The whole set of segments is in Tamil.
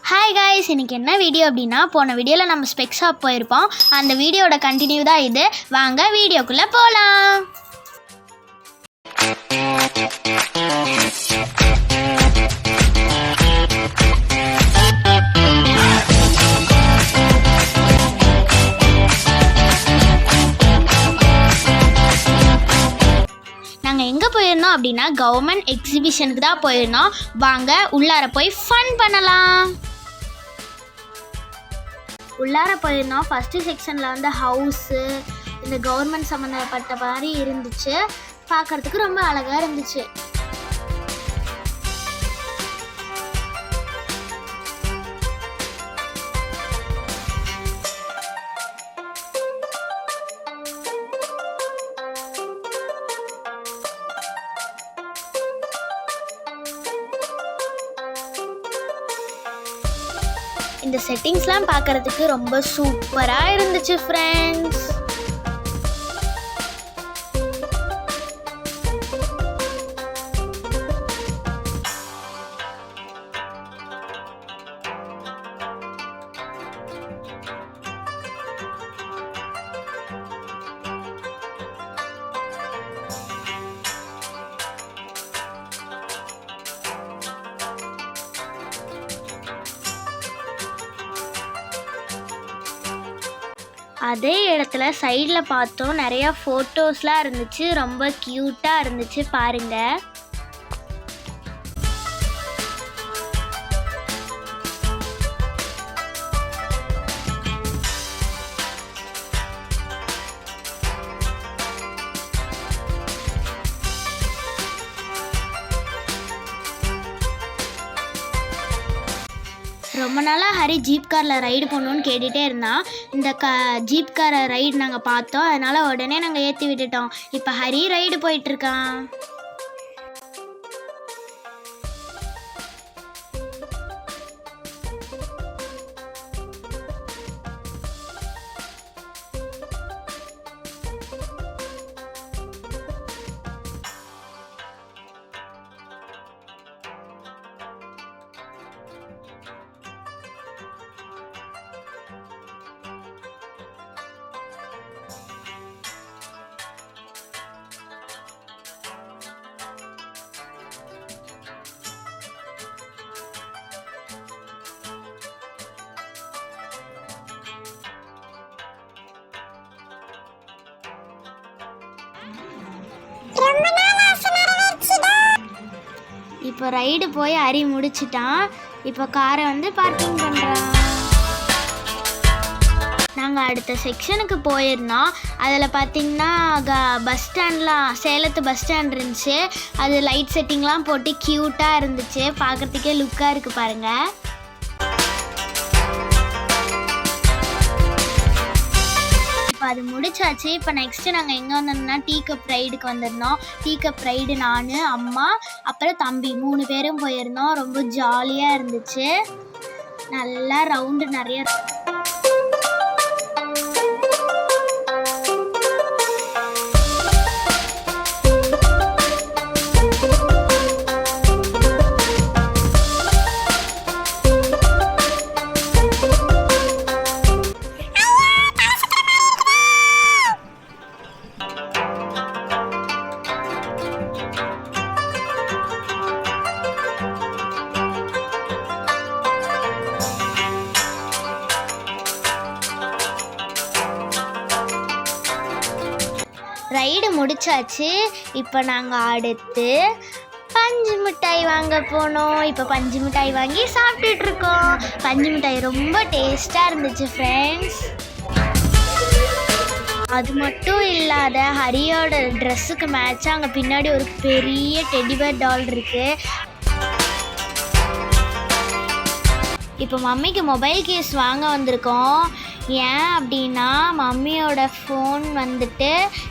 ஹாய் காய்ஸ், இன்றைக்கி என்ன வீடியோ அப்படின்னா, போன வீடியோவில் நம்ம ஸ்பெக் ஷாப் போயிருப்போம். அந்த வீடியோட கண்டினியூ தான் இது. வாங்க வீடியோக்குள்ளே போகலாம். நாங்கள் எங்கே போயிருந்தோம் அப்படின்னா, கவர்மெண்ட் எக்ஸிபிஷனுக்கு தான் போயிருந்தோம். வாங்க உள்ளார போய் ஃபன் பண்ணலாம். உள்ளார போயிருந்தோம். ஃபஸ்ட்டு செக்ஷனில் வந்து ஹவுஸு, இந்த கவர்மெண்ட் சம்மந்தப்பட்ட மாதிரி இருந்துச்சு. பார்க்குறதுக்கு ரொம்ப அழகாக இருந்துச்சு. இந்த செட்டிங்ஸ்லாம் பார்க்குறதுக்கு ரொம்ப சூப்பராக இருந்துச்சு ஃப்ரெண்ட்ஸ். அதே இடத்துல சைடில் பார்த்தோம், நிறையா ஃபோட்டோஸ்லாம் இருந்துச்சு. ரொம்ப க்யூட்டாக இருந்துச்சு பாருங்கள். ரொம்ப நாளாக ஹரி ஜீப் காரில் ரைடு பண்ணணுன்னு கேட்டுகிட்டே இருந்தான். இந்த ஜீப் காரை ரைடு நாங்கள் பார்த்தோம். அதனால் உடனே நாங்கள் ஏற்றி விட்டுட்டோம். இப்போ ஹரி ரைடு போயிட்டுருக்கான். இப்போ ரைடு போய் ஹரி முடிச்சிட்டான். இப்போ காரை வந்து பார்க்கிங் பண்ணுறான். நாங்கள் அடுத்த செக்ஷனுக்கு போயிருந்தோம். அதில் பார்த்திங்கன்னா பஸ் ஸ்டாண்ட்லாம், சேலத்து பஸ் ஸ்டாண்ட் இருந்துச்சு. அது லைட் செட்டிங்லாம் போட்டு க்யூட்டாக இருந்துச்சு. பார்க்குறதுக்கே லுக்காக இருக்குது பாருங்கள். இப்போ அது முடிச்சாச்சு. இப்போ நெக்ஸ்ட்டு நாங்கள் எங்கே வந்திருந்தோம்னா, டீ கப் ரைடுக்கு வந்திருந்தோம். டீ கப் ரைடு நான், அம்மா, அப்புறம் தம்பி 3 பேரும் போயிருந்தோம். ரொம்ப ஜாலியாக இருந்துச்சு. நல்லா ரவுண்டு நிறைய. ரைடு முடிச்சாச்சு. இப்போ நாங்கள் அடுத்து பஞ்சு மிட்டாய் வாங்க போனோம். இப்போ பஞ்சு மிட்டாய் வாங்கி சாப்பிட்டுட்ருக்கோம். பஞ்சு மிட்டாய் ரொம்ப டேஸ்ட்டாக இருந்துச்சு ஃப்ரெண்ட்ஸ். அது மட்டும் இல்லாத ஹரியோட ட்ரெஸ்ஸுக்கு மேட்சாக அங்கே பின்னாடி ஒரு பெரிய டெடிபேர் டால் இருக்குது. இப்போ மம்மிக்கு மொபைல் கேஸ் வாங்க வந்திருக்கோம். ஏன் அப்படின்னா, மம்மியோட ஃபோன் வந்துட்டு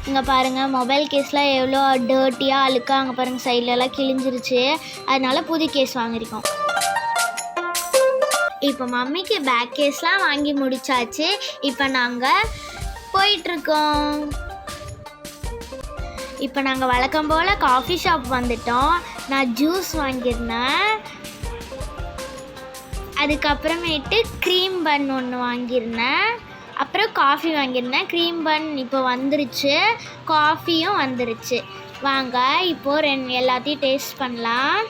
இங்கே பாருங்கள், மொபைல் கேஸ்லாம் எவ்வளோ டர்ட்டியாக அழுக்காக அங்கே பாருங்கள், சைட்லலாம் கிழிஞ்சிருச்சு. அதனால புது கேஸ் வாங்கியிருக்கோம். இப்போ மம்மிக்கு பேக் கேஸ்லாம் வாங்கி முடிச்சாச்சு. இப்போ நாங்கள் போயிட்டுருக்கோம். இப்போ நாங்கள் வழக்கம் போல் காஃபி ஷாப் வந்துட்டோம். நான் ஜூஸ் வாங்கியிருந்தேன். அதுக்கப்புறமேட்டு க்ரீம் பன் ஒன்று வாங்கியிருந்தேன். அப்புறம் காஃபி வாங்கியிருந்தேன். க்ரீம் பன் இப்போ வந்துருச்சு, காஃபியும் வந்துருச்சு. வாங்க இப்போது எல்லாத்தையும் டேஸ்ட் பண்ணலாம்.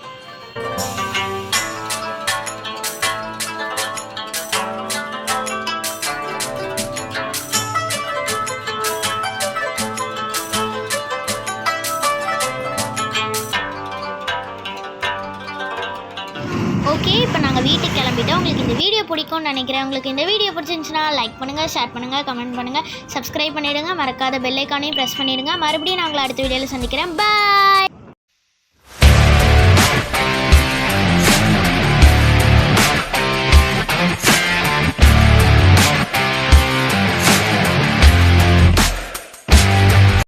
ஓகே, இப்போ நாங்கள் வீட்டுக்கு கிளம்பிட்டோம். உங்களுக்கு இந்த வீடியோ பிடிக்கும்னு நினைக்கிறேன். உங்களுக்கு இந்த வீடியோ பிடிச்சிருந்துச்சுன்னா லைக் பண்ணுங்கள், ஷேர் பண்ணுங்கள், கமெண்ட் பண்ணுங்கள், சப்ஸ்கிரைப் பண்ணிவிடுங்க. மறக்காத பெல் ஐக்கானையும் ப்ரெஸ் பண்ணிவிடுங்க. மறுபடியும் நாங்கள் அடுத்த வீடியோவில் சந்திக்கிறேன். பாய்.